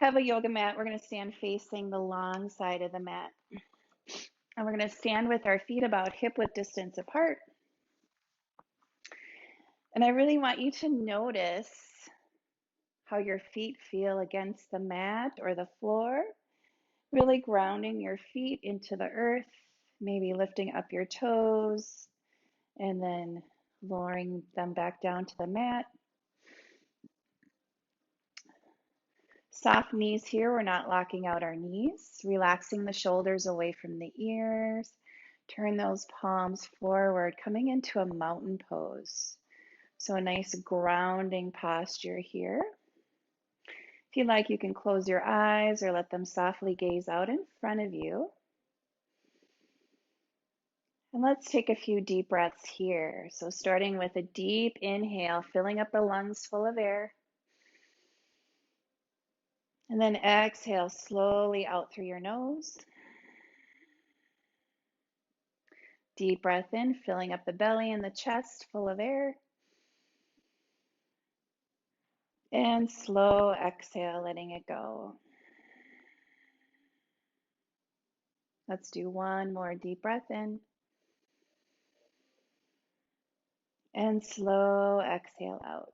have a yoga mat. We're going to stand facing the long side of the mat. And we're going to stand with our feet about hip-width distance apart. And I really want you to notice how your feet feel against the mat or the floor. Really grounding your feet into the earth, maybe lifting up your toes and then lowering them back down to the mat. Soft knees here, we're not locking out our knees, relaxing the shoulders away from the ears. Turn those palms forward, coming into a mountain pose. So a nice grounding posture here. If you'd like, you can close your eyes or let them softly gaze out in front of you. And let's take a few deep breaths here. So starting with a deep inhale, filling up the lungs full of air. And then exhale slowly out through your nose. Deep breath in, filling up the belly and the chest full of air. And slow exhale, letting it go. Let's do one more deep breath in. And slow exhale out.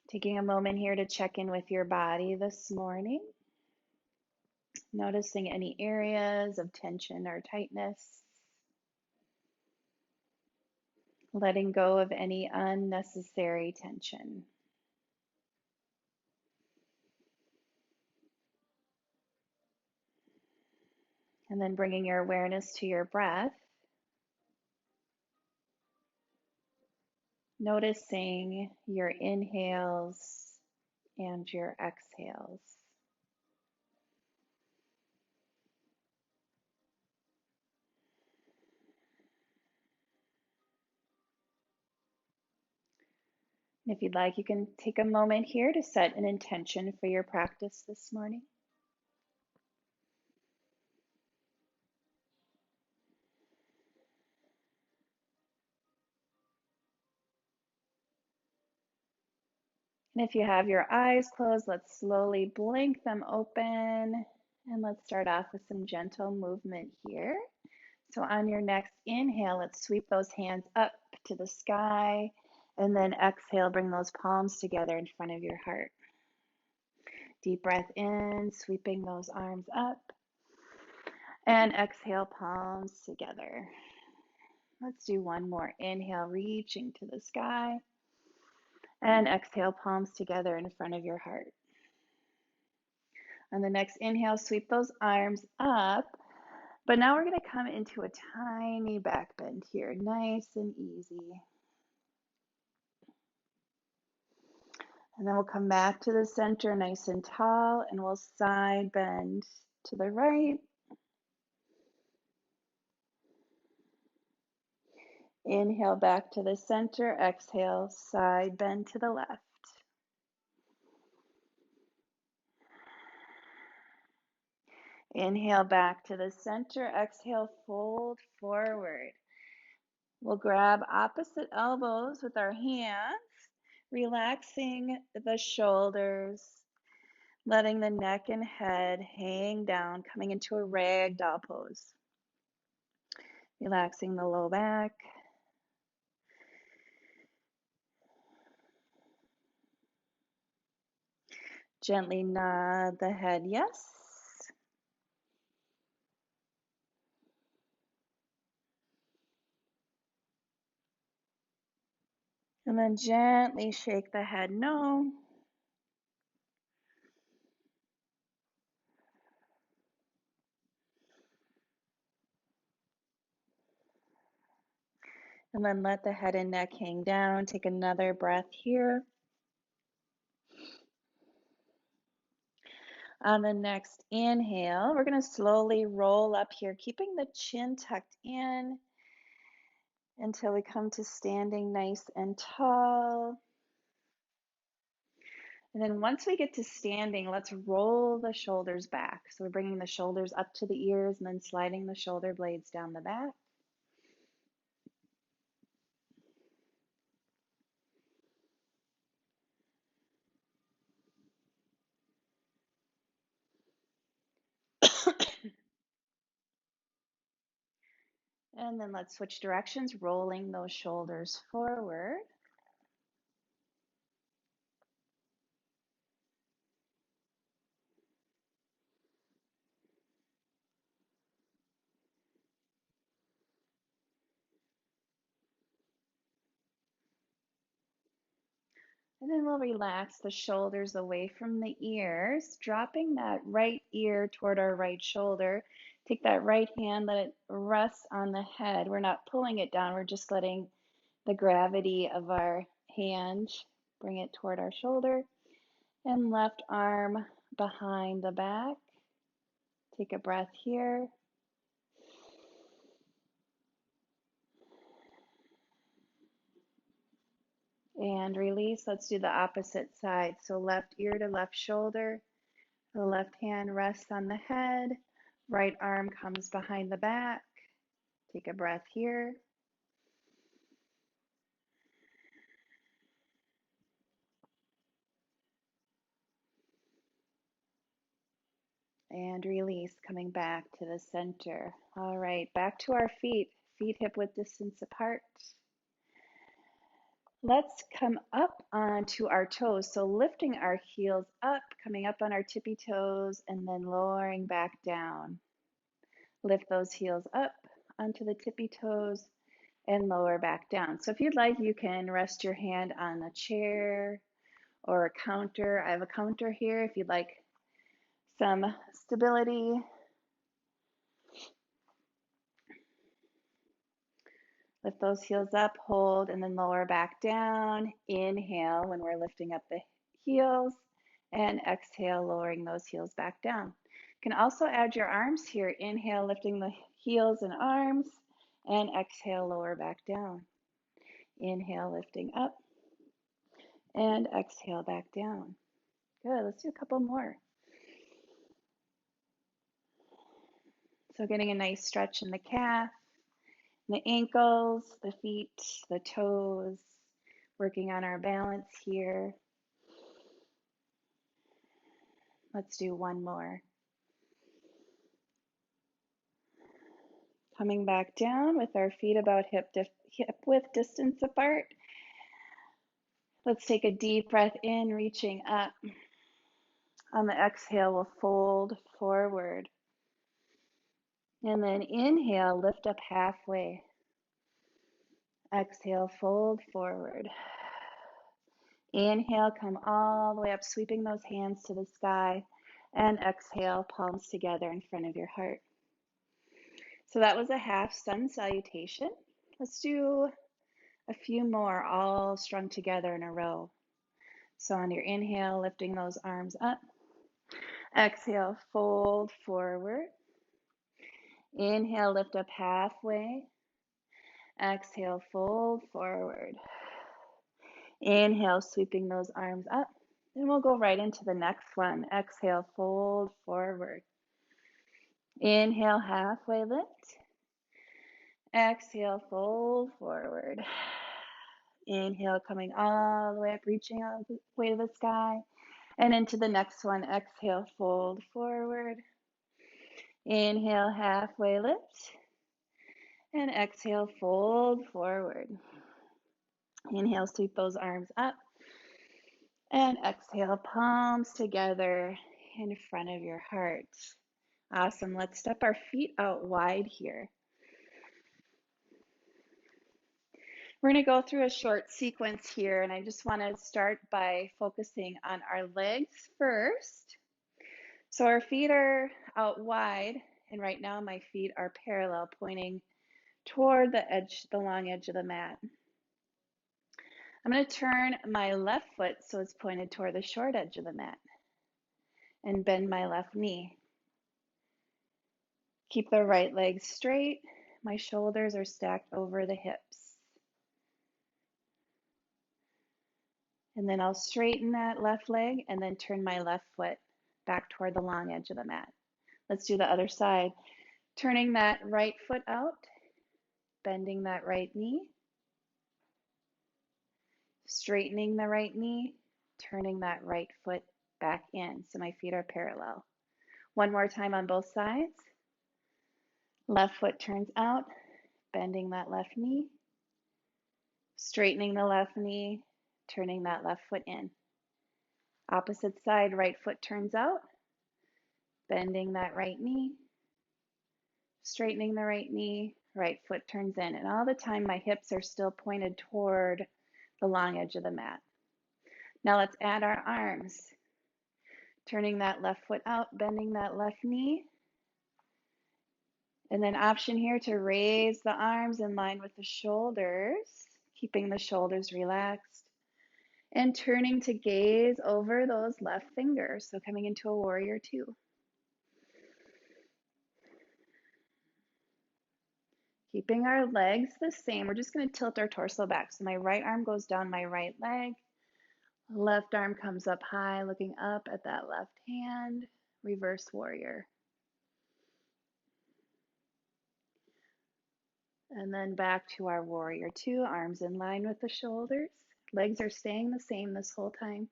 Taking a moment here to check in with your body this morning. Noticing any areas of tension or tightness. Letting go of any unnecessary tension. And then bringing your awareness to your breath. Noticing your inhales and your exhales. And if you'd like, you can take a moment here to set an intention for your practice this morning. And if you have your eyes closed, let's slowly blink them open. And let's start off with some gentle movement here. So on your next inhale, let's sweep those hands up to the sky. And then exhale, bring those palms together in front of your heart. Deep breath in, sweeping those arms up. And exhale, palms together. Let's do one more. Inhale, reaching to the sky. And exhale, palms together in front of your heart. On the next inhale, sweep those arms up. But now we're going to come into a tiny back bend here, nice and easy. And then we'll come back to the center, nice and tall, and we'll side bend to the right. Inhale back to the center, exhale, side bend to the left. Inhale back to the center, exhale, fold forward. We'll grab opposite elbows with our hands, relaxing the shoulders, letting the neck and head hang down, coming into a ragdoll pose. Relaxing the low back. Gently nod the head yes. And then gently shake the head no. And then let the head and neck hang down. Take another breath here. On the next inhale, we're going to slowly roll up here, keeping the chin tucked in until we come to standing nice and tall. And then once we get to standing, let's roll the shoulders back. So we're bringing the shoulders up to the ears and then sliding the shoulder blades down the back. And then let's switch directions, rolling those shoulders forward. And then we'll relax the shoulders away from the ears, dropping that right ear toward our right shoulder. Take that right hand, let it rest on the head. We're not pulling it down, we're just letting the gravity of our hand bring it toward our shoulder. And left arm behind the back. Take a breath here. And release. Let's do the opposite side. So left ear to left shoulder. The left hand rests on the head. Right arm comes behind the back. Take a breath here. And release, coming back to the center. All right, back to our feet. Feet hip width distance apart. Let's come up onto our toes. So lifting our heels up, coming up on our tippy toes, and then lowering back down. Lift those heels up onto the tippy toes and lower back down. So if you'd like, you can rest your hand on a chair or a counter. I have a counter here if you'd like some stability. Lift those heels up, hold, and then lower back down. Inhale when we're lifting up the heels, and exhale, lowering those heels back down. You can also add your arms here. Inhale, lifting the heels and arms, and exhale, lower back down. Inhale, lifting up, and exhale back down. Good, let's do a couple more. So getting a nice stretch in the calf, the ankles, the feet, the toes, working on our balance here. Let's do one more. Coming back down with our feet about hip width distance apart. Let's take a deep breath in, reaching up. On the exhale, we'll fold forward. And then inhale, lift up halfway. Exhale, fold forward. Inhale, come all the way up, sweeping those hands to the sky. And exhale, palms together in front of your heart. So that was a half sun salutation. Let's do a few more, all strung together in a row. So on your inhale, lifting those arms up. Exhale, fold forward. Inhale, lift up halfway. Exhale, fold forward. Inhale, sweeping those arms up. Then we'll go right into the next one. Exhale, fold forward. Inhale, halfway lift. Exhale, fold forward. Inhale, coming all the way up, reaching all the way to the sky. And into the next one. Exhale, fold forward. Inhale, halfway lift. And exhale, fold forward. Inhale, sweep those arms up. And exhale, palms together in front of your heart. Awesome. Let's step our feet out wide here. We're going to go through a short sequence here, and I just want to start by focusing on our legs first. So our feet are out wide, and right now my feet are parallel, pointing toward the edge, the long edge of the mat. I'm going to turn my left foot so it's pointed toward the short edge of the mat and bend my left knee. Keep the right leg straight. My shoulders are stacked over the hips. And then I'll straighten that left leg and then turn my left foot back toward the long edge of the mat. Let's do the other side. Turning that right foot out, bending that right knee, straightening the right knee, turning that right foot back in so my feet are parallel. One more time on both sides. Left foot turns out, bending that left knee, straightening the left knee, turning that left foot in. Opposite side, right foot turns out, bending that right knee, straightening the right knee, right foot turns in. And all the time my hips are still pointed toward the long edge of the mat. Now let's add our arms. Turning that left foot out, bending that left knee. And then option here to raise the arms in line with the shoulders, keeping the shoulders relaxed. And turning to gaze over those left fingers. So coming into a warrior two. Keeping our legs the same. We're just going to tilt our torso back. So my right arm goes down my right leg. Left arm comes up high, looking up at that left hand. Reverse warrior. And then back to our warrior two, arms in line with the shoulders. Legs are staying the same this whole time.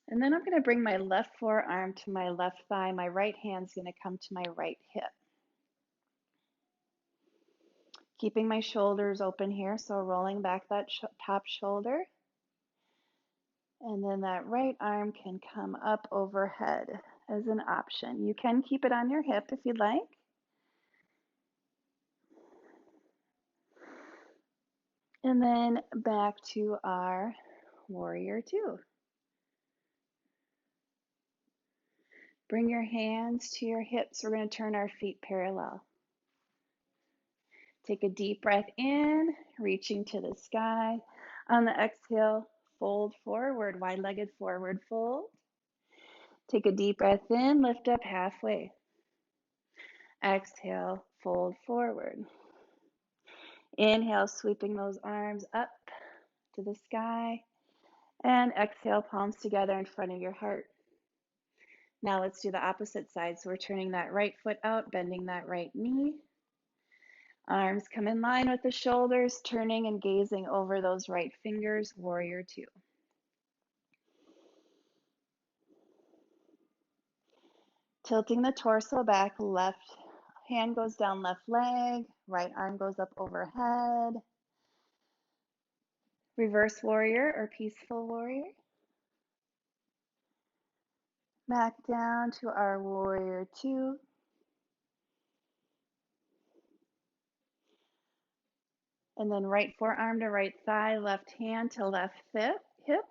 And then I'm going to bring my left forearm to my left thigh. My right hand's going to come to my right hip. Keeping my shoulders open here, so rolling back that top shoulder. And then that right arm can come up overhead as an option. You can keep it on your hip if you'd like. And then back to our warrior two. Bring your hands to your hips. We're going to turn our feet parallel. Take a deep breath in, reaching to the sky. On the exhale, fold forward, wide-legged forward fold. Take a deep breath in, lift up halfway. Exhale, fold forward. Inhale, sweeping those arms up to the sky. And exhale, palms together in front of your heart. Now let's do the opposite side. So we're turning that right foot out, bending that right knee. Arms come in line with the shoulders, turning and gazing over those right fingers, warrior two. Tilting the torso back, left hand goes down left leg, right arm goes up overhead. Reverse warrior or peaceful warrior. Back down to our warrior two. And then right forearm to right thigh, left hand to left hip.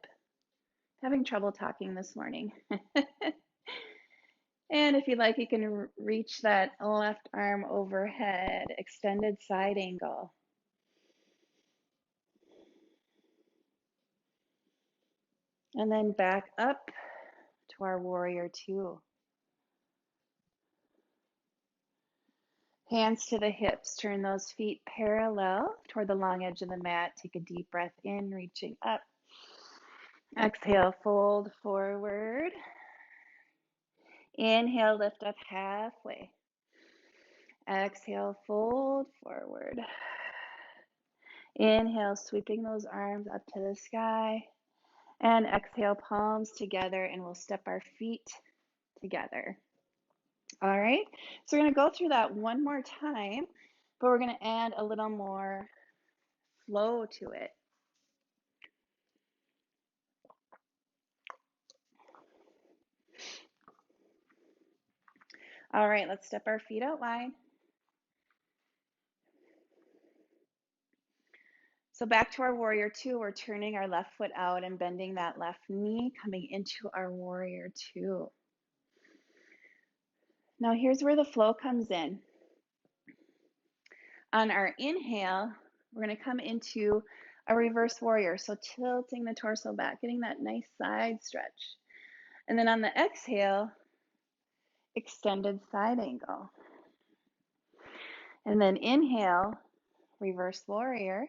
Having trouble talking this morning. And if you like, you can reach that left arm overhead, extended side angle. And then back up to our warrior two. Hands to the hips, turn those feet parallel toward the long edge of the mat. Take a deep breath in, reaching up. Exhale, fold forward. Inhale, lift up halfway. Exhale, fold forward. Inhale, sweeping those arms up to the sky. And exhale, palms together, and we'll step our feet together. All right, so we're going to go through that one more time, but we're going to add a little more flow to it. All right, let's step our feet out wide. So back to our warrior two, we're turning our left foot out and bending that left knee, coming into our warrior two. Now here's where the flow comes in. On our inhale, we're going to come into a reverse warrior. So tilting the torso back, getting that nice side stretch. And then on the exhale, extended side angle. And then inhale, reverse warrior.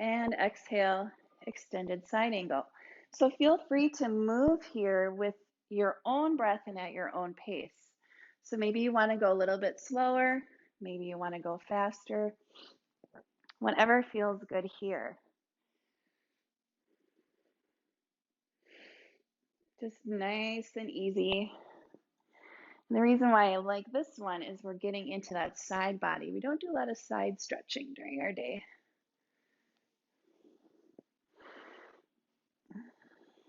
And exhale, extended side angle. So feel free to move here with your own breath and at your own pace. So maybe you want to go a little bit slower. Maybe you want to go faster. Whatever feels good here. Just nice and easy. And the reason why I like this one is we're getting into that side body. We don't do a lot of side stretching during our day.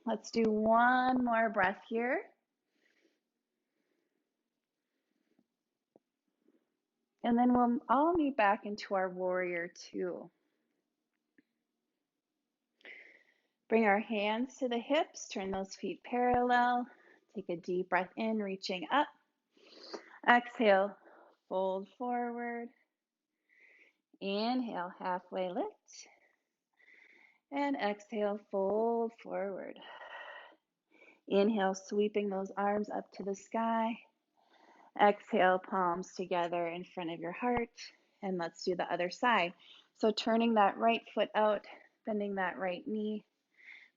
Let's do one more breath here. And then we'll all meet back into our warrior two. Bring our hands to the hips, turn those feet parallel. Take a deep breath in, reaching up. Exhale, fold forward. Inhale, halfway lift. And exhale, fold forward. Inhale, sweeping those arms up to the sky. Exhale, palms together in front of your heart. And let's do the other side. So turning that right foot out, bending that right knee,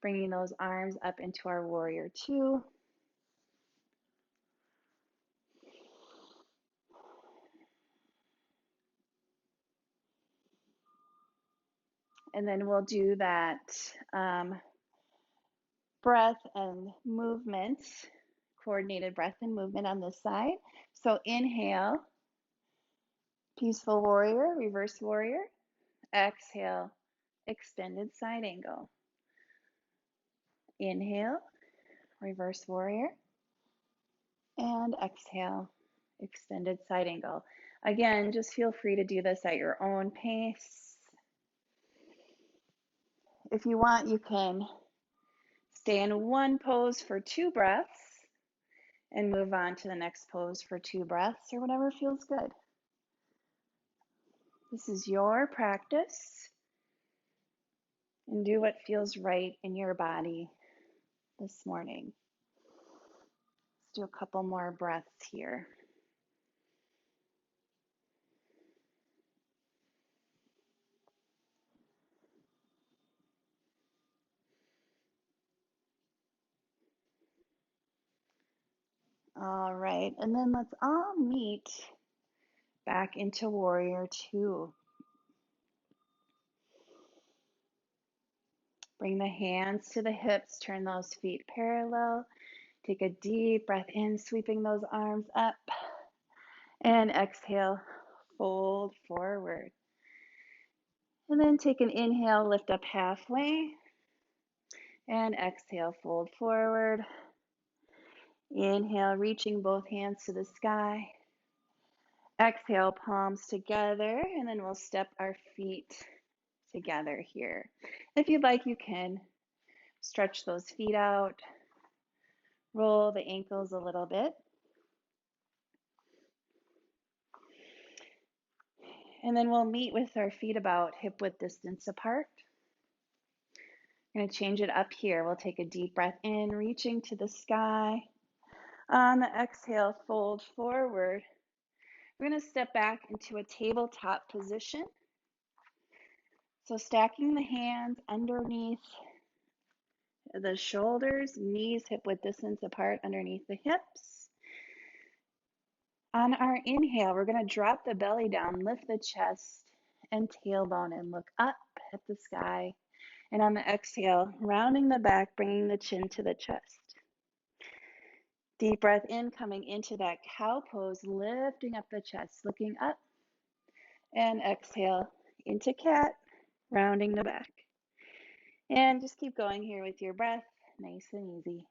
bringing those arms up into our warrior two. And then we'll do that breath and movement, coordinated breath and movement on this side. So inhale, peaceful warrior, reverse warrior. Exhale, extended side angle. Inhale, reverse warrior. And exhale, extended side angle. Again, just feel free to do this at your own pace. If you want, you can stay in one pose for 2 breaths and move on to the next pose for 2 breaths or whatever feels good. This is your practice, and do what feels right in your body this morning. Let's do a couple more breaths here. All right, and then let's all meet back into warrior two. Bring the hands to the hips, turn those feet parallel. Take a deep breath in, sweeping those arms up. And exhale, fold forward. And then take an inhale, lift up halfway. And exhale, fold forward. Inhale, reaching both hands to the sky. Exhale, palms together, and then we'll step our feet together here. If you'd like, you can stretch those feet out, roll the ankles a little bit. And then we'll meet with our feet about hip-width distance apart. I'm going to change it up here. We'll take a deep breath in, reaching to the sky. On the exhale, fold forward. We're going to step back into a tabletop position. So stacking the hands underneath the shoulders, knees hip-width distance apart underneath the hips. On our inhale, we're going to drop the belly down, lift the chest and tailbone and look up at the sky. And on the exhale, rounding the back, bringing the chin to the chest. Deep breath in, coming into that cow pose, lifting up the chest, looking up. And exhale into cat, rounding the back. And just keep going here with your breath, nice and easy.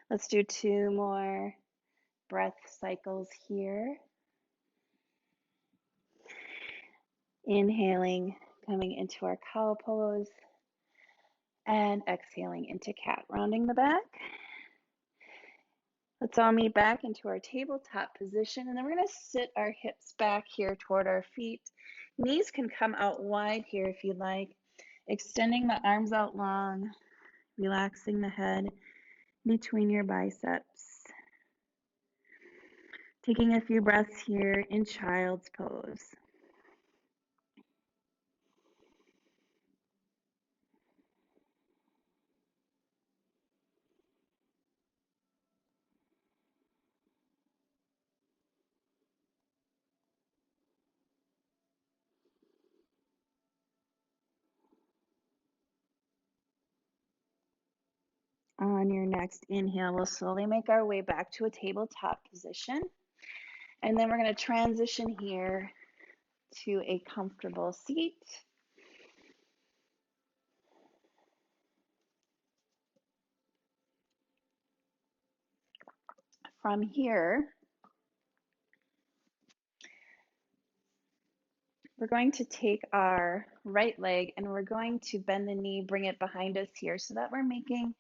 Let's do 2 more breath cycles here. Inhaling, coming into our cow pose, and exhaling into cat, rounding the back. Let's all meet back into our tabletop position, and then we're going to sit our hips back here toward our feet. Knees can come out wide here if you'd like, extending the arms out long, relaxing the head between your biceps. Taking a few breaths here in child's pose. On your next inhale, we'll slowly make our way back to a tabletop position. And then we're going to transition here to a comfortable seat. From here, we're going to take our right leg and we're going to bend the knee, bring it behind us here so that we're making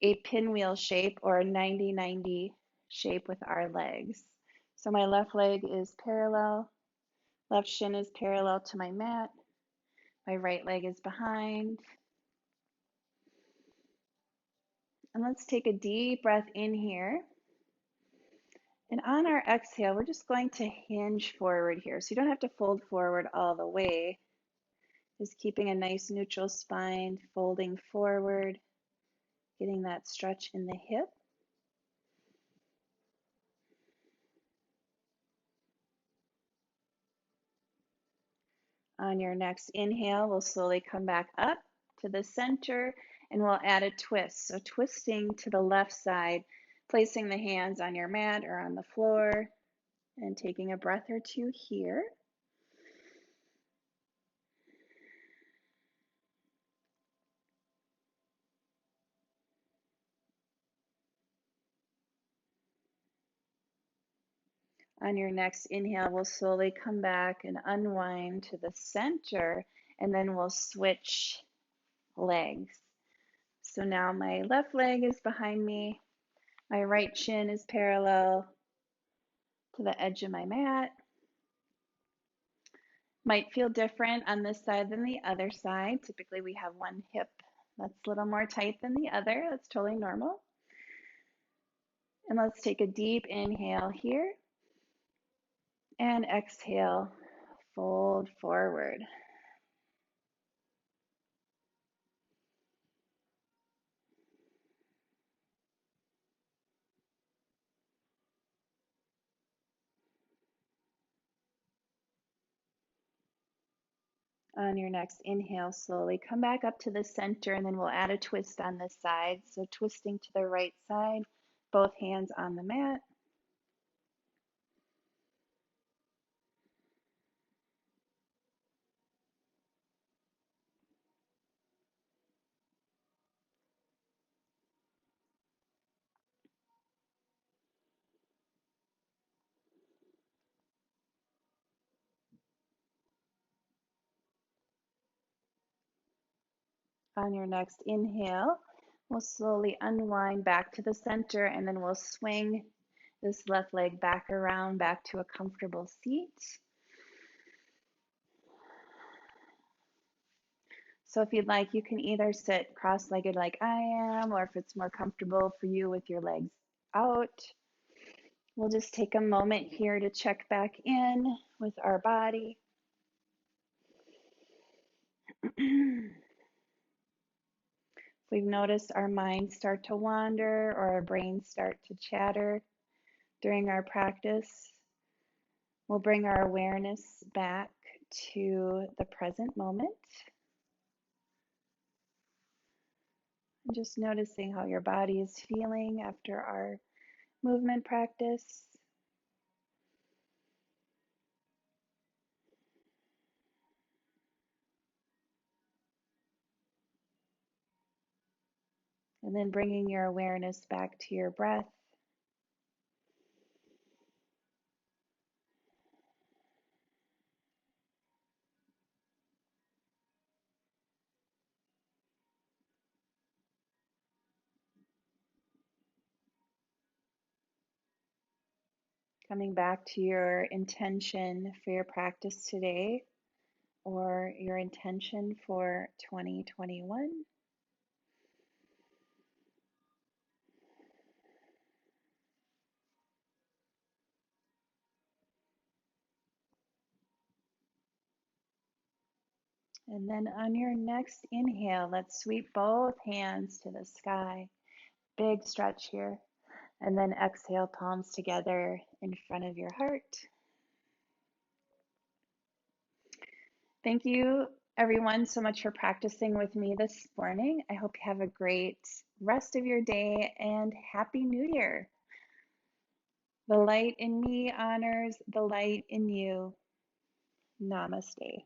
a pinwheel shape or a 90-90 shape with our legs. So my left leg is parallel, left shin is parallel to my mat, my right leg is behind. And let's take a deep breath in here. And on our exhale, we're just going to hinge forward here. So you don't have to fold forward all the way. Just keeping a nice neutral spine, folding forward, getting that stretch in the hip. On your next inhale, we'll slowly come back up to the center and we'll add a twist. So twisting to the left side, placing the hands on your mat or on the floor and taking a breath or two here. On your next inhale, we'll slowly come back and unwind to the center, and then we'll switch legs. So now my left leg is behind me, my right shin is parallel to the edge of my mat. Might feel different on this side than the other side. Typically we have one hip that's a little more tight than the other. That's totally normal. And let's take a deep inhale here and exhale, fold forward. On your next inhale, slowly come back up to the center, and then we'll add a twist on this side. So twisting to the right side, both hands on the mat. On your next inhale, we'll slowly unwind back to the center, and then we'll swing this left leg back around, back to a comfortable seat. So if you'd like, you can either sit cross-legged like I am, or if it's more comfortable for you with your legs out. We'll just take a moment here to check back in with our body. We've noticed our minds start to wander or our brains start to chatter during our practice. We'll bring our awareness back to the present moment. And just noticing how your body is feeling after our movement practice. And then bringing your awareness back to your breath. Coming back to your intention for your practice today or your intention for 2021. And then on your next inhale, let's sweep both hands to the sky. Big stretch here. And then exhale, palms together in front of your heart. Thank you everyone so much for practicing with me this morning. I hope you have a great rest of your day and Happy New Year. The light in me honors the light in you. Namaste.